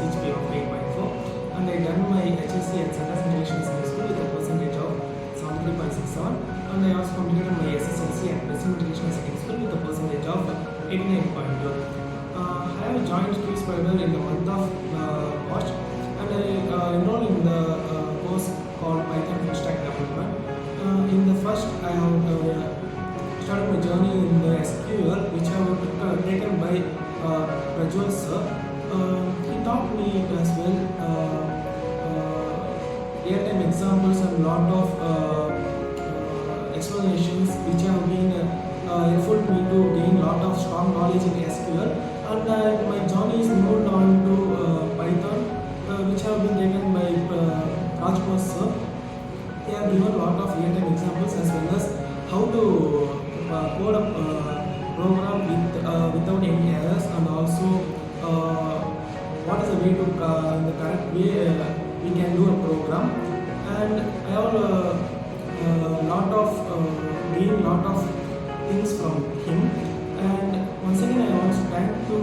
CGPA of 8.4, and I done my HSC at Centers International School with a percentage of 73.67, and I also completed my SSLC at Western International Secondary School with a percentage of 89.2. I have joined JSpiders in the month of March, and I enrolled in the course called Python kickstart development. In the first, I have started my journey in the SQL, which I have taken by Rajul sir. He taught me as well real-time examples and lot of explanations which have been helpful to me to gain lot of strong knowledge in SQL, and my journey is moved on to Python, which have been taken by Rajkumar sir. They have given a lot of real-time examples as well as how to code a program without any errors, and also what is the way to in the correct way we can do a program. And I have gained lot of things from him. And once again, I want to thank to